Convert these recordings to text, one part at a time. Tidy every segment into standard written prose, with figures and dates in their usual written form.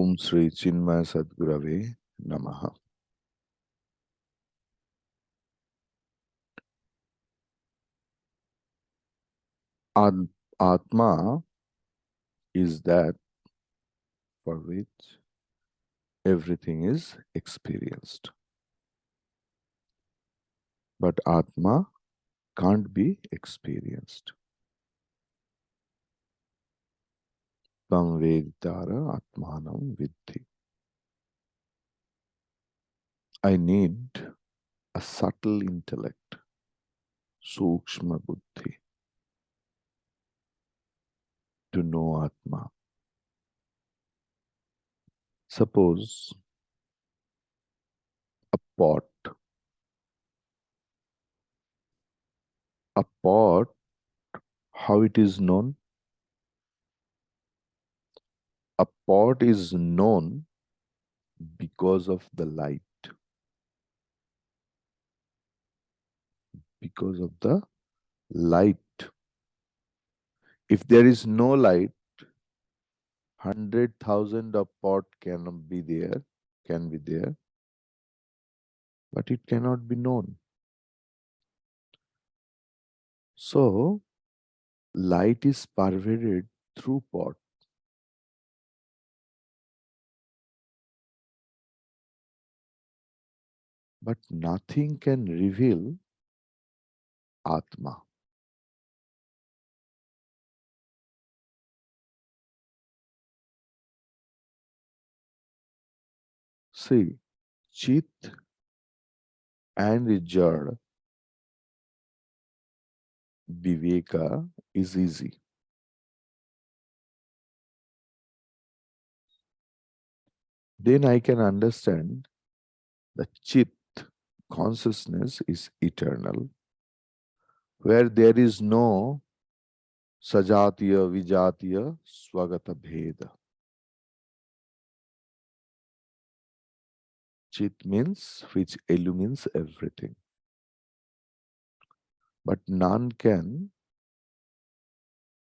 Om Sri Chinmaya Sadgurave Namaha. Atma is that for which everything is experienced. But Atma can't be experienced. Tam veditara atmanam vidhi. I need a subtle intellect, sukshma buddhi, to know Atma. Suppose a pot. A pot, how it is known? A pot is known because of the light. Because of the light. If there is no light, 100,000 of pot can be there, but it cannot be known. So, light is pervaded through pot. But nothing can reveal Atma. See, Chit and Jad, Viveka is easy. Then I can understand that Chit, consciousness, is eternal, where there is no Sajatiya, Vijatiya, Swagata Bheda. Chit means which illumines everything. But none can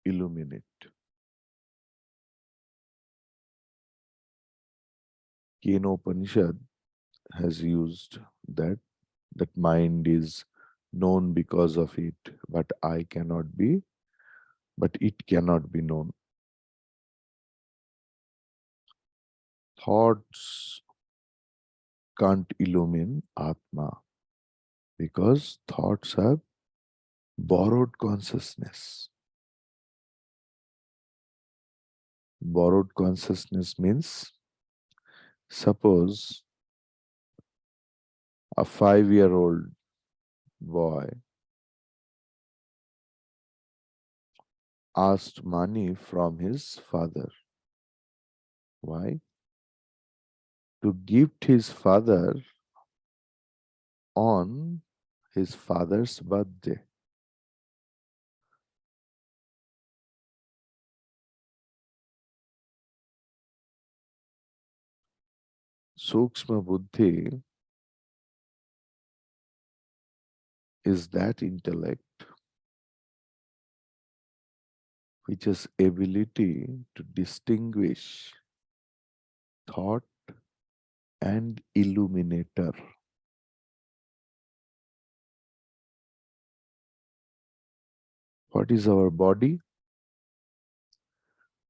illuminate. Kena Upanishad has used that mind is known because of it, but it cannot be known. Thoughts can't illumine Atma because thoughts have borrowed consciousness. Borrowed consciousness means, suppose a 5-year-old boy asked money from his father. Why? To gift his father on his father's birthday. Sukshma Buddhi is that intellect which has ability to distinguish thought and illuminator. What is our body?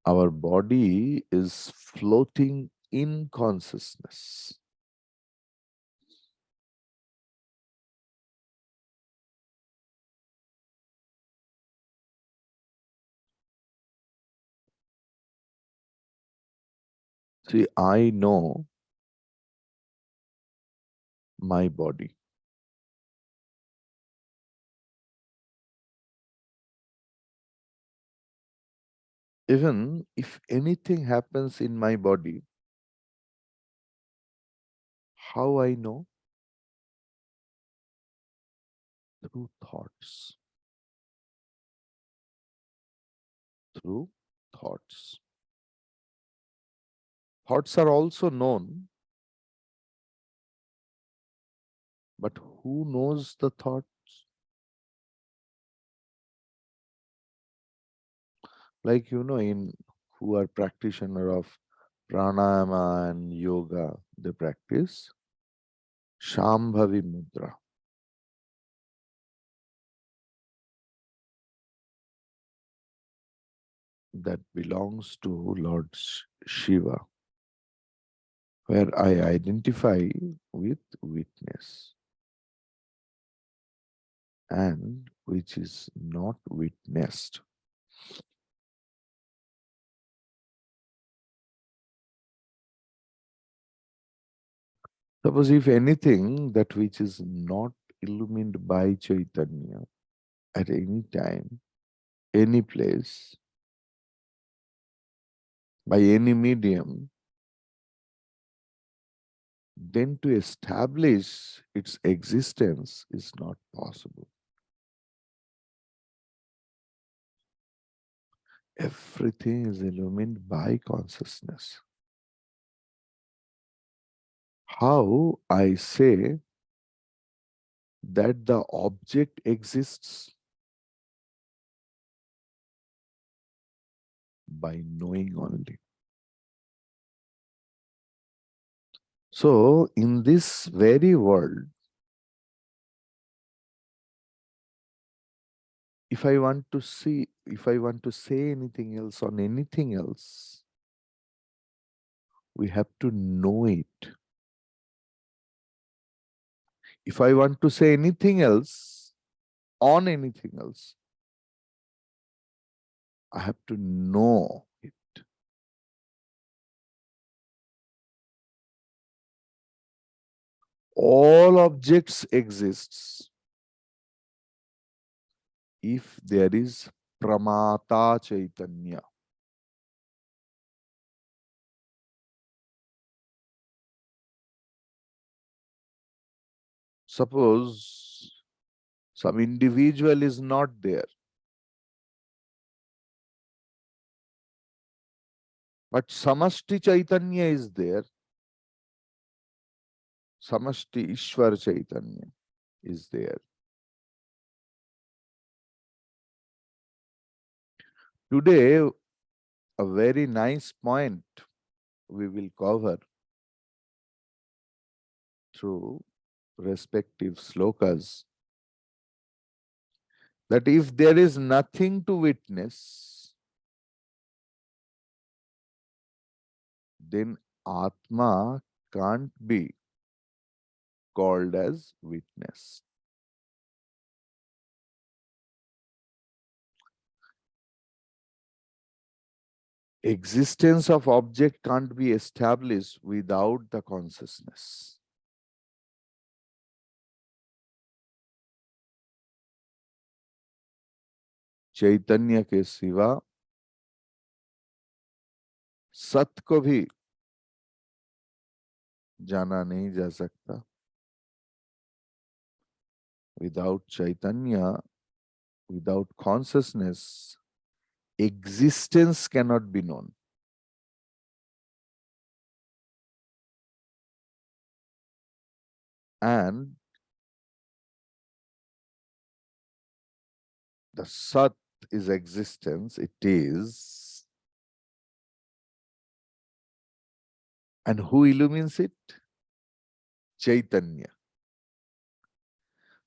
Our body is floating in consciousness. See, I know my body. Even if anything happens in my body, how I know? Through thoughts. Through thoughts. Thoughts are also known, but who knows the thoughts? Like, in who are practitioner of pranayama and yoga, they practice Shambhavi Mudra that belongs to Lord Shiva, where I identify with witness and which is not witnessed. Suppose if anything that which is not illumined by Chaitanya at any time, any place, by any medium, then to establish its existence is not possible. Everything is illumined by consciousness. How I say that the object exists? By knowing only. So, in this very world, if I want to see, if I want to say anything else on anything else, we have to know it. If I want to say anything else on anything else, I have to know it. All objects exists if there is pramata chaitanya. Suppose some individual is not there, but samashti chaitanya is there. Samashti Ishwar Chaitanya is there. Today, a very nice point we will cover through respective slokas, that if there is nothing to witness, then Atma can't be called as witness. Existence of object can't be established without the consciousness. चैतन्य के सिवा सत को भी जाना नहीं जा सकता. Without Chaitanya, without consciousness, existence cannot be known. And the Sat is existence, it is. And who illumines it? Chaitanya.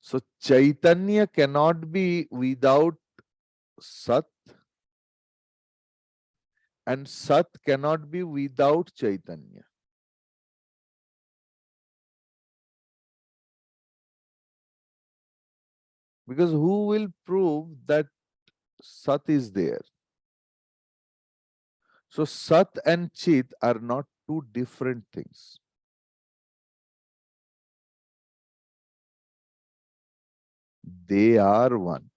So Chaitanya cannot be without Sat, and Sat cannot be without Chaitanya. Because who will prove that Sat is there? So Sat and Chit are not two different things. They are one.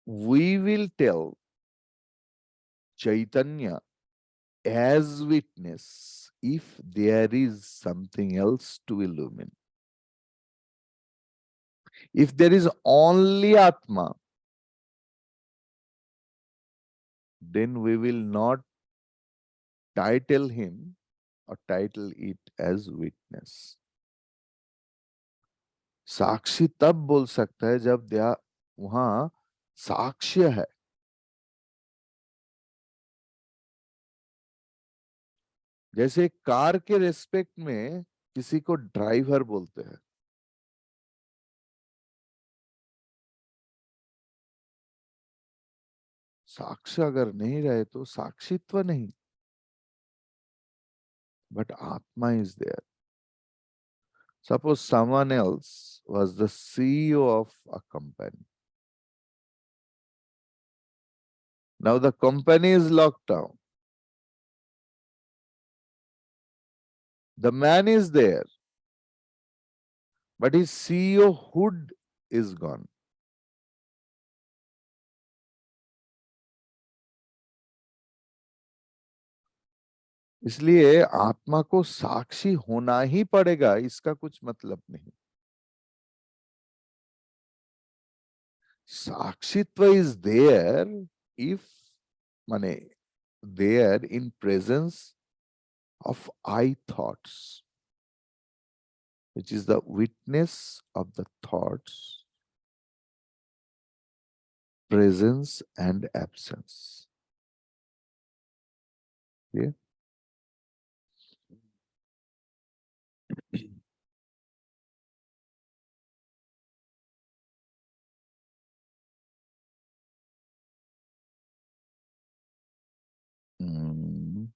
We will tell Chaitanya as witness if there is something else to illumine. If there is only Atma, then we will not title him or title it as witness. साक्षी तब बोल सकता है जब वहां साक्ष्य है। जैसे car के रेस्पेक्ट में किसी को ड्राइवर बोलते हैं, साक्ष्य अगर नहीं रहे तो साक्षित्व नहीं, but atma is there. Suppose someone else was the CEO of a company. Now the company is locked down. The man is there, but his CEO hood is gone. इसलिए आत्मा को साक्षी होना ही पड़ेगा, इसका कुछ मतलब नहीं। साक्षित्व इज देयर इफ, माने there in presence of I thoughts, which is the witness of the thoughts, presence and absence. Yeah? Mm.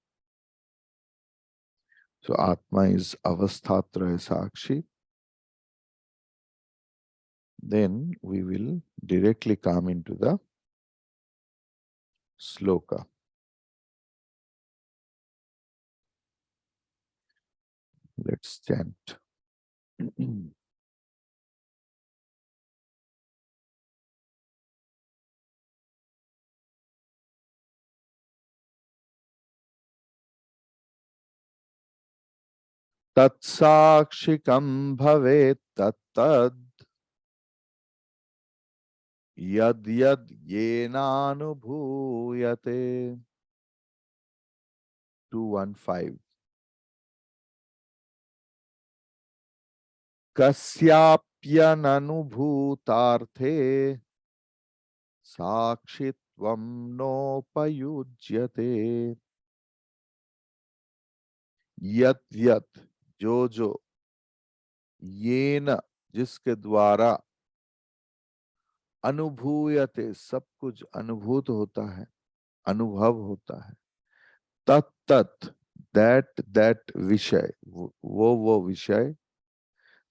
So Atma is avasthatraya sakshi. Then we will directly come into the sloka. Let's chant. Tatsakshikam bhavet tattad yad yad yenanubhuyate. 215. Kasyapyananubhutarthe साक्षित्वं नोपयुज्यते। यत यत, जो येन, जिसके द्वारा, अनुभूयते, सब कुछ अनुभूत होता है, अनुभव होता है, तत् तत्, दैट विषय, वो विषय,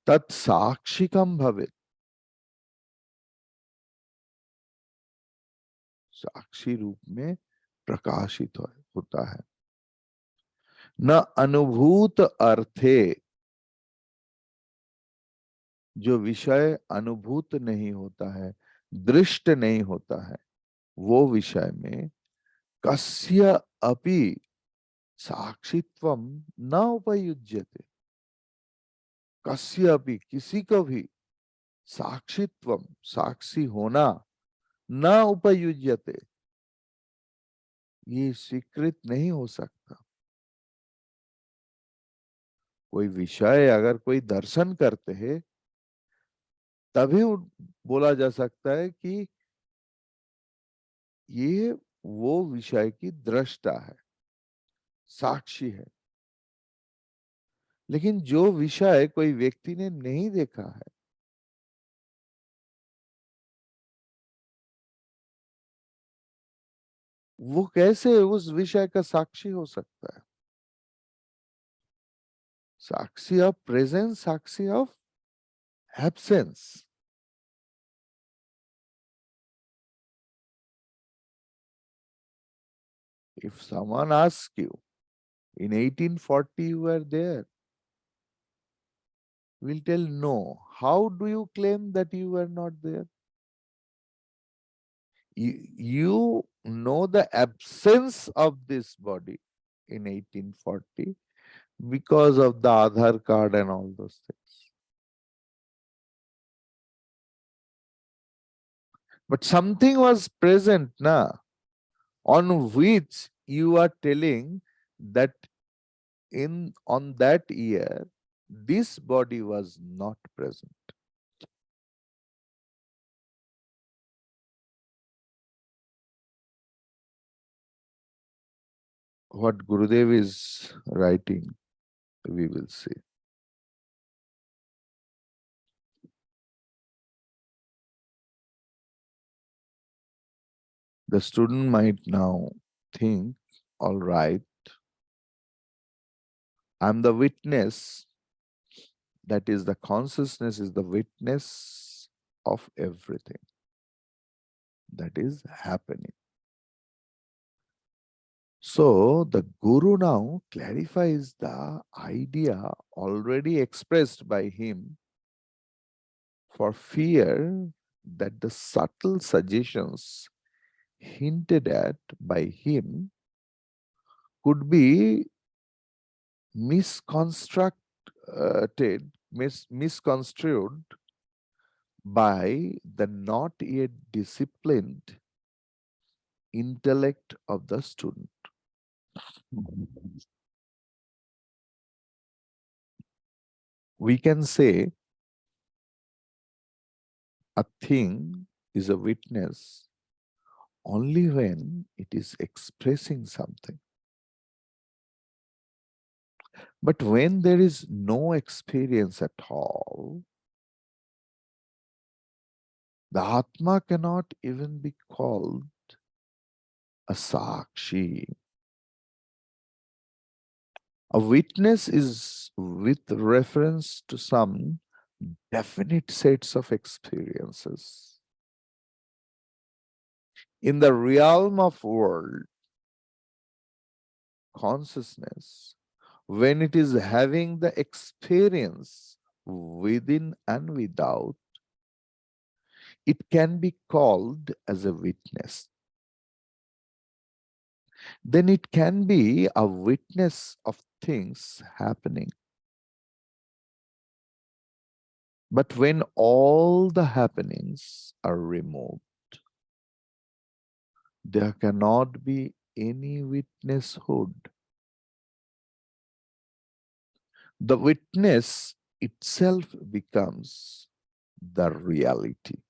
तत् साक्षिकम भवेत्, साक्षी रूप में प्रकाशित होता है। न अनुभूत अर्थे, जो विषय अनुभूत नहीं होता है, दृष्ट नहीं होता है, वो विषय में कस्य अपि साक्षित्वम न उपयुज्यते। कस्य अपि, किसी को भी, साक्षित्वम, साक्षी होना, न उपयुज्यते, ये स्वीकृत नहीं हो सकता। कोई विषय अगर कोई दर्शन करते हैं तभी बोला जा सकता है कि ये वो विषय की दृष्टा है, साक्षी है। लेकिन जो विषय कोई व्यक्ति ने नहीं देखा है, वो कैसे उस विषय का साक्षी हो सकता है? साक्षी ऑफ प्रेजेंस, साक्षी of absence. If someone asks you, in 1840 you were there, we'll tell no. How do you claim that you were not there? You know the absence of this body in 1840 because of the Aadhaar card and all those things. But something was present, na, on which you are telling that on that year, this body was not present. what Gurudev is writing, we will see. The student might now think, all right, I'm the witness, that is, the consciousness is the witness of everything that is happening. So the Guru now clarifies the idea already expressed by him, for fear that the subtle suggestions hinted at by him could be misconstrued by the not yet disciplined intellect of the student. We can say a thing is a witness only when it is expressing something. But when there is no experience at all, the Atma cannot even be called a Sakshi. A witness is with reference to some definite sets of experiences. In the realm of world consciousness, when it is having the experience within and without, it can be called as a witness. Then it can be a witness of things happening. But when all the happenings are removed, there cannot be any witnesshood. The witness itself becomes the reality.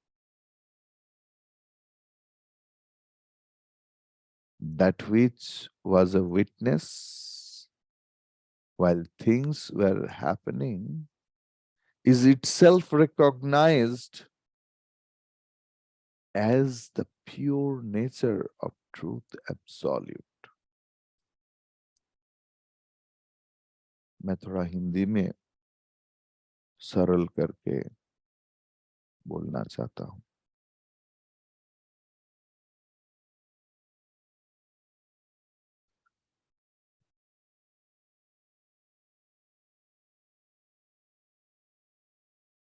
That which was a witness while things were happening is itself recognized as the pure nature of truth absolute. मैं थोड़ा हिंदी में सरल करके बोलना चाहता हूं।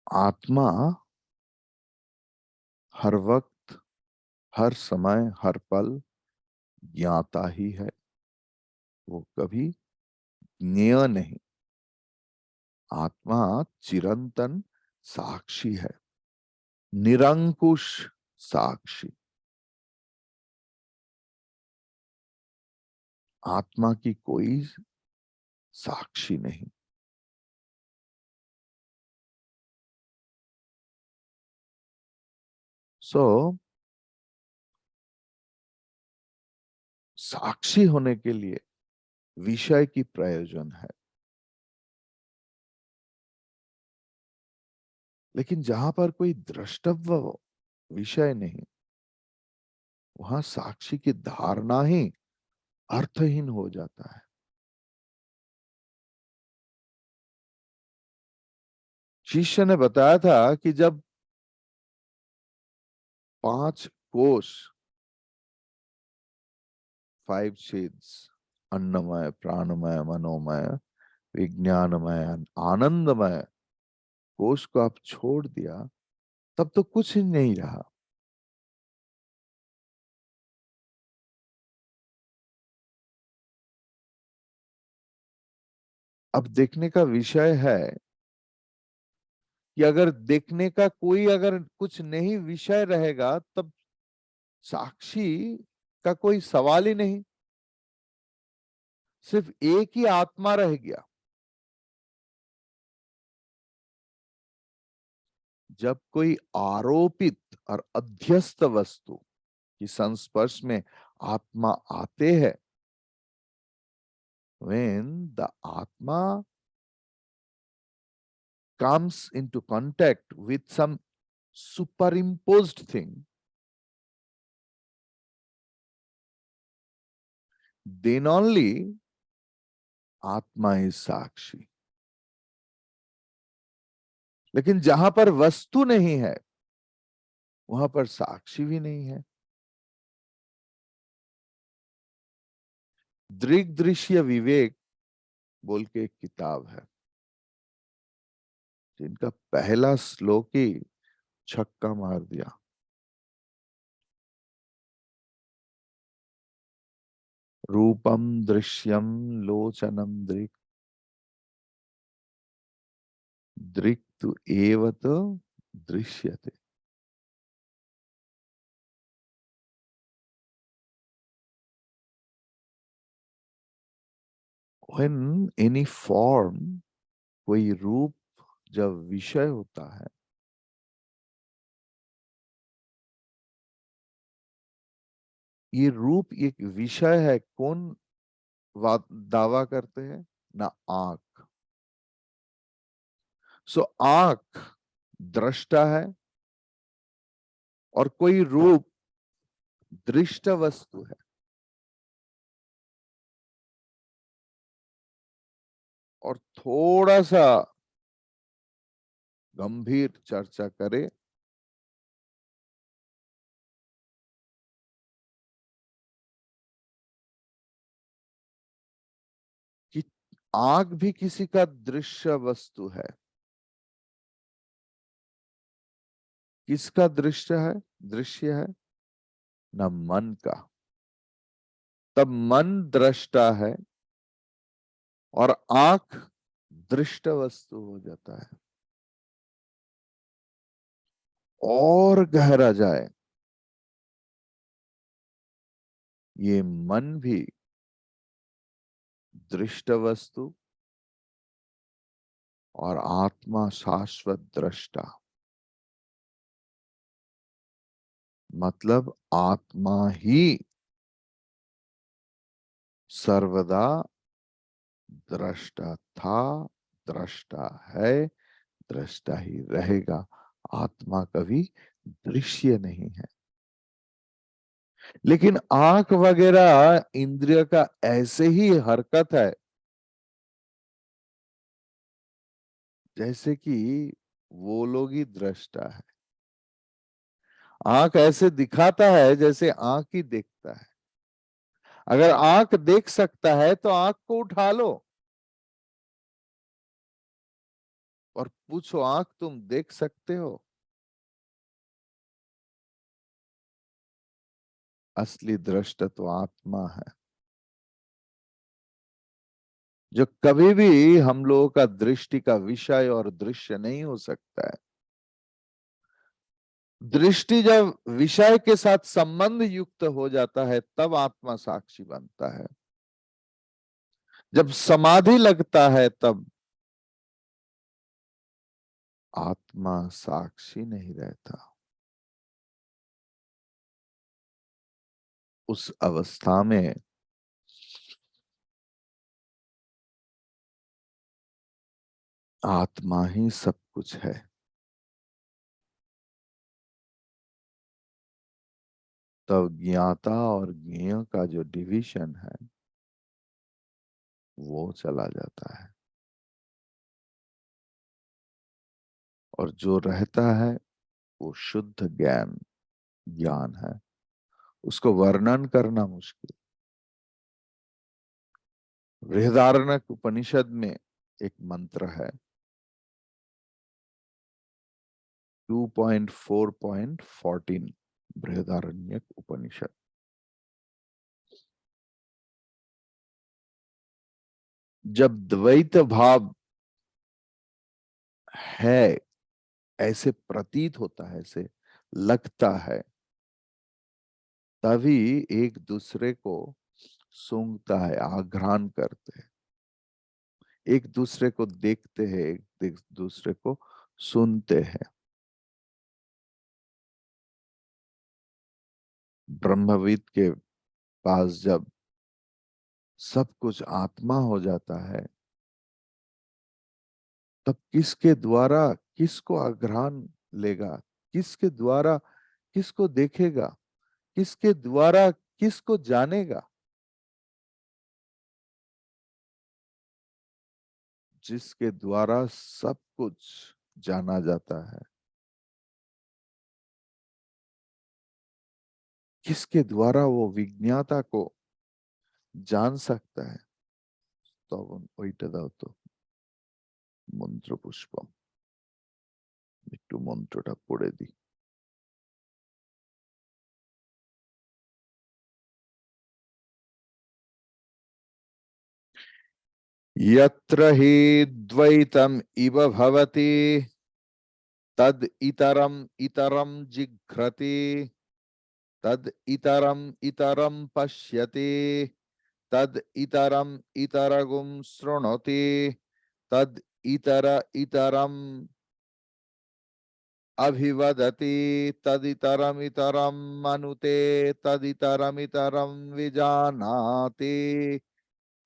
आत्मा हर वक्त, हर समय, हर पल ज्ञाता ही है, वो कभी ज्ञेय नहीं। आत्मा चिरंतन साक्षी है, निरंकुश साक्षी। आत्मा की कोई साक्षी नहीं। सो साक्षी होने के लिए विषय की प्रयोजन है, लेकिन जहां पर कोई द्रष्टव्य विषय नहीं, वहां साक्षी की धारणा ही अर्थहीन हो जाता है। शिष्य ने बताया था कि जब 5 कोश, 5 shades, अन्नमय, प्राणमय, मनोमय, विज्ञानमय, आनंदमय कोश को आप छोड़ दिया, तब तो कुछ ही नहीं रहा। अब देखने का विषय है कि अगर देखने का कोई अगर कुछ नहीं विषय रहेगा, तब साक्षी का कोई सवाल ही नहीं, सिर्फ एक ही आत्मा रह गया। जब कोई आरोपित और अध्यस्त वस्तु की संस्पर्श में आत्मा आते हैं, when the Atma comes into contact with some superimposed thing, then only Atma is Sakshi. लेकिन जहां पर वस्तु नहीं है वहां पर साक्षी भी नहीं है। दृग दृश्य विवेक बोल के एक किताब है जिनका पहला श्लोक ही छक्का मार दिया। रूपम दृश्यम लोचनम दृक् दृक् तु एव तो दृश्यते। When any form, कोई रूप जब विषय होता है, ये रूप एक विषय है। कौन दावा करते हैं? ना आंख। सो आंख दृष्टा है और कोई रूप दृष्ट वस्तु है। और थोड़ा सा गंभीर चर्चा करें कि आंख भी किसी का दृश्य वस्तु है। किसका दृश्य है? दृश्य है ना मन का। तब मन दृष्टा है और आंख दृष्ट वस्तु हो जाता है। और गहरा जाए, ये मन भी दृष्ट वस्तु और आत्मा शाश्वत दृष्टा। मतलब आत्मा ही सर्वदा दृष्टा था, दृष्टा है, दृष्टा ही रहेगा। आत्मा कभी दृश्य नहीं है। लेकिन आंख वगैरह इंद्रिय का ऐसे ही हरकत है जैसे कि वो लोग ही दृष्टा है। आंख ऐसे दिखाता है जैसे आंख ही देखता है। अगर आंख देख सकता है तो आंख को उठा लो और पूछो, आंख तुम देख सकते हो? असली दृष्टा तो आत्मा है जो कभी भी हम लोगों का दृष्टि का विषय और दृश्य नहीं हो सकता है। दृष्टि जब विषय के साथ संबंध युक्त हो जाता है तब आत्मा साक्षी बनता है। जब समाधि लगता है तब आत्मा साक्षी नहीं रहता। उस अवस्था में आत्मा ही सब कुछ है। तब ज्ञाता और ज्ञेय का जो डिवीजन है वो चला जाता है और जो रहता है वो शुद्ध ज्ञान ज्ञान है। उसको वर्णन करना मुश्किल। बृहदारण्यक उपनिषद में एक मंत्र है 2.4.14 बृहदारण्यक उपनिषद। जब द्वैत भाव है ऐसे प्रतीत होता है, ऐसे लगता है, तभी एक दूसरे को सूंघता है, आघ्राण करते हैं, एक दूसरे को देखते हैं, एक दूसरे को सुनते हैं। ब्रह्मविद के पास जब सब कुछ आत्मा हो जाता है, तब किसके द्वारा किसको आघ्राण लेगा, किसके द्वारा किसको देखेगा, किसके द्वारा किसको जानेगा? जिसके द्वारा सब कुछ जाना जाता है, किसके द्वारा वो विज्ञाता को जान सकता है। तब ওইটা দাও তো, মন্ত্র পুষ্পম। একটু মন্ত্রটা পড়ে দিই। यत्र हि द्वैतम इव भवति तद इतरम इतरम जिघ्रति तद इतरम इतरम पश्यति तद इतरम इतरगुम शृणोति तद इतर इतरम अभिवदति तदितरम इतरम मनुते तदितरम इतरम विजानाति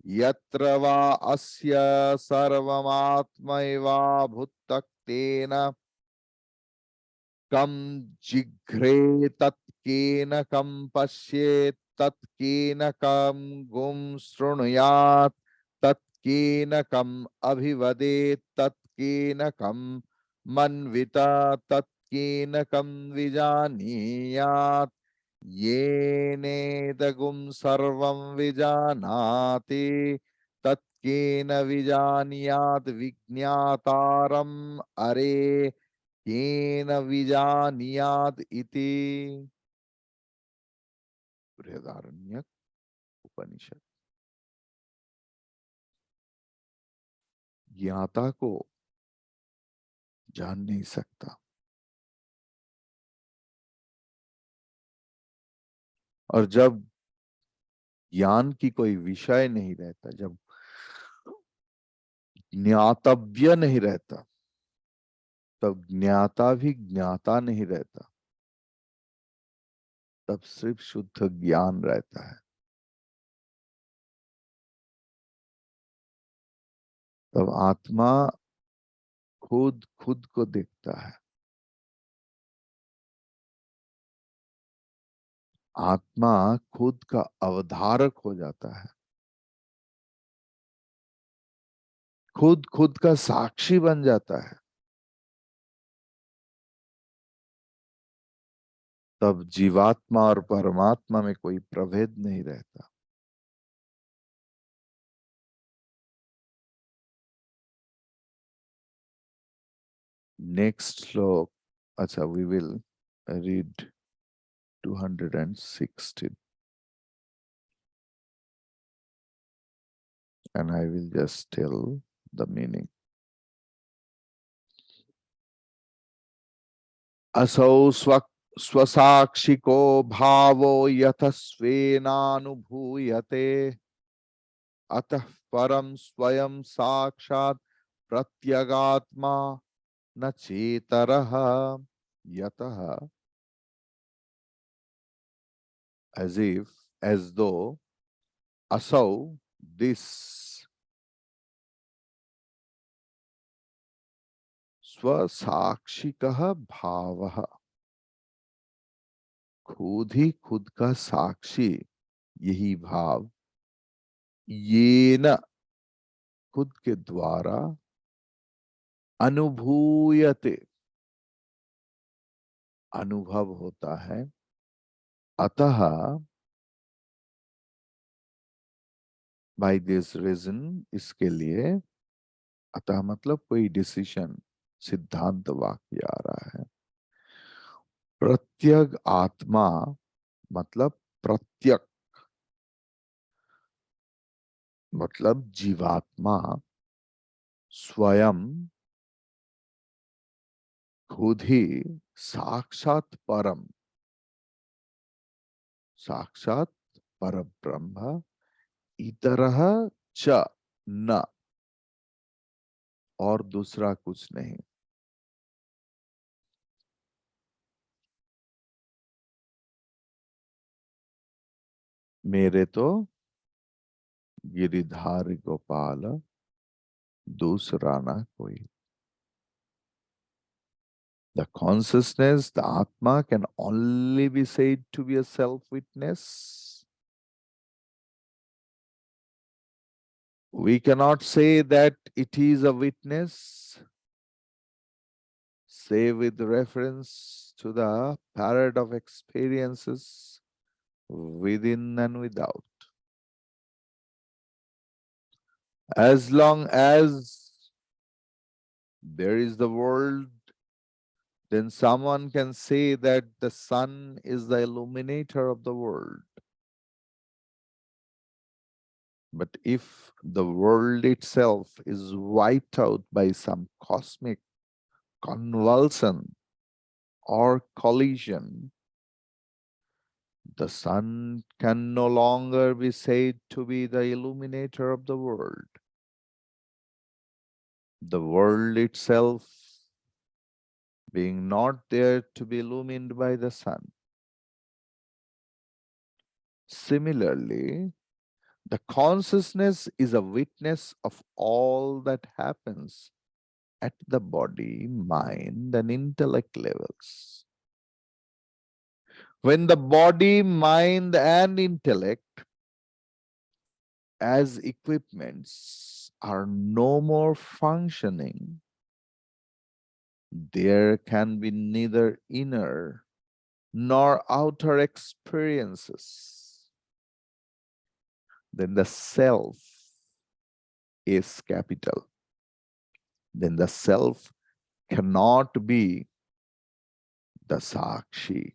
यत्र वा अस्य सर्वमात्मैवा भूत्तक्तेन कम जिघ्रे तत्केन कम पश्येत् तत्केन कम गुम शृणुयात् तत्केन कम अभिवदेत् तत्केन कम मन्वित तत्केन कम विजानीयात् येनेदगुं सर्वं विजानाति तत्केन विजानीयात् विज्ञातारम् अरे येन विजानीयात् इति। बृहदारण्यक उपनिषद। ज्ञाता को जान नहीं सकता, और जब ज्ञान की कोई विषय नहीं रहता, जब ज्ञातव्य नहीं रहता, तब ज्ञाता भी ज्ञाता नहीं रहता, तब सिर्फ शुद्ध ज्ञान रहता है। तब आत्मा खुद खुद को देखता है, आत्मा खुद का अवधारक हो जाता है, खुद खुद का साक्षी बन जाता है। तब जीवात्मा और परमात्मा में कोई प्रभेद नहीं रहता। नेक्स्ट श्लोक, अच्छा, we will read 216 and I will just tell the meaning. असौ स्वसाक्षिको भावो यथ स्वेनानुभूयते अतः परम स्वयं साक्षात् प्रत्यगात्मा न चेतरः यतः, as if, as though, असौ, this, स्वसाक्षिकः भावः, खुद ही खुद का साक्षी, यही भाव, येन, खुद के द्वारा, अनुभूयते, अनुभव होता है, अतः, बाय दिस रीजन, इसके लिए, अतः मतलब कोई डिसीजन, सिद्धांत वाक्य आ रहा है। प्रत्यग आत्मा मतलब प्रत्यक मतलब जीवात्मा स्वयं खुद ही साक्षात परम, साक्षात परब्रह्म, इतरह च न, और दूसरा कुछ नहीं। मेरे तो Giridhari Gopala Dusrana Koi. The consciousness, the Atma, can only be said to be a self-witness. We cannot say that it is a witness, say with reference to the parade of experiences within and without. As long as there is the world, then someone can say that the sun is the illuminator of the world. But if the world itself is wiped out by some cosmic convulsion or collision, the sun can no longer be said to be the illuminator of the world. The world itself being not there to be illumined by the sun. Similarly, the consciousness is a witness of all that happens at the body, mind, and intellect levels. When the body, mind, and intellect as equipments are no more functioning, there can be neither inner nor outer experiences. Then the self is capital. Then the self cannot be the Sakshi.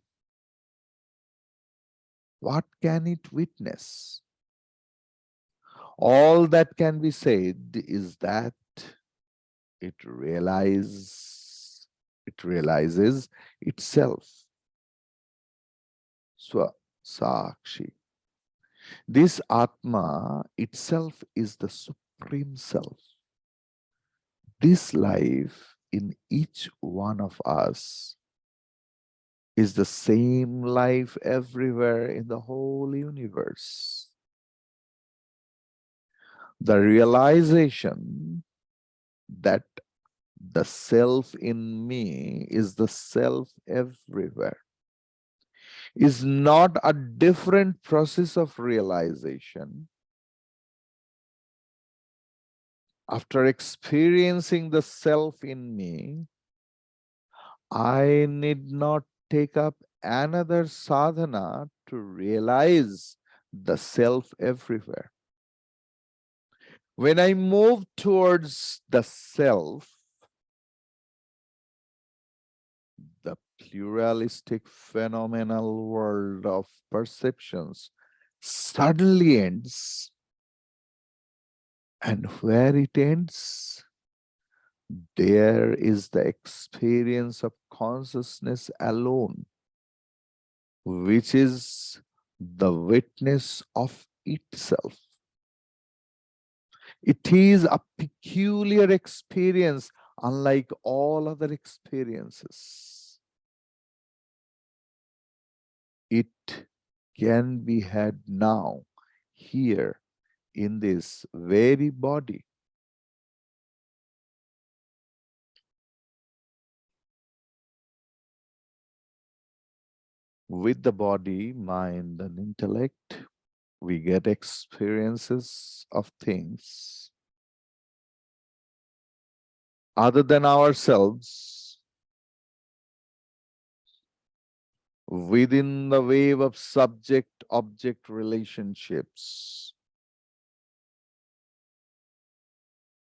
What can it witness? All that can be said is that it realizes itself. Sakshi. This Atma itself is the supreme self. This life in each one of us is the same life everywhere in the whole universe. The realization that the self in me is the self everywhere is not a different process of realization. After experiencing the self in me, I need not take up another sadhana to realize the self everywhere. When I move towards the self, the pluralistic phenomenal world of perceptions suddenly ends. And where it ends, there is the experience of consciousness alone, which is the witness of itself. It is a peculiar experience, unlike all other experiences. It can be had now, here, in this very body. With the body, mind, and intellect, we get experiences of things other than ourselves within the wave of subject-object relationships,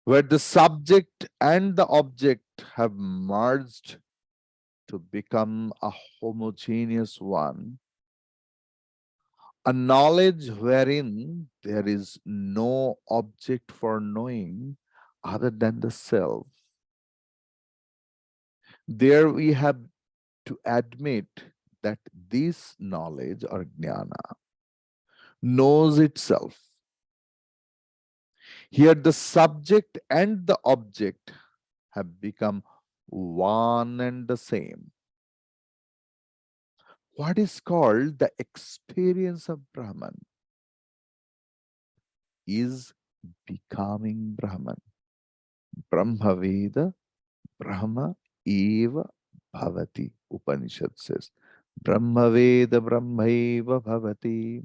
where the subject and the object have merged to become a homogeneous one, a knowledge wherein there is no object for knowing other than the self. There we have to admit that this knowledge or jnana knows itself. Here the subject and the object have become one and the same. What is called the experience of Brahman. is becoming Brahman. Brahmaveda, Brahma eva bhavati. Upanishad says, Brahmaveda, Brahmaiva bhavati.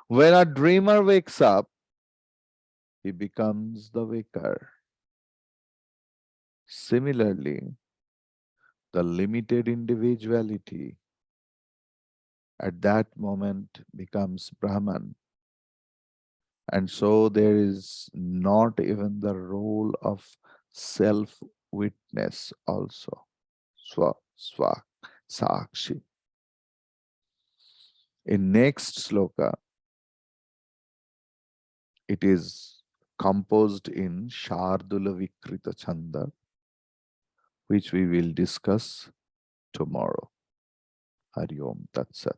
When a dreamer wakes up, he becomes the waker. Similarly, the limited individuality at that moment becomes Brahman. And so there is not even the role of self witness also. Swa, Sakshi. In next sloka, it is composed in Shardula Vikrita Chanda, which we will discuss tomorrow. Hari Om Tat Sat.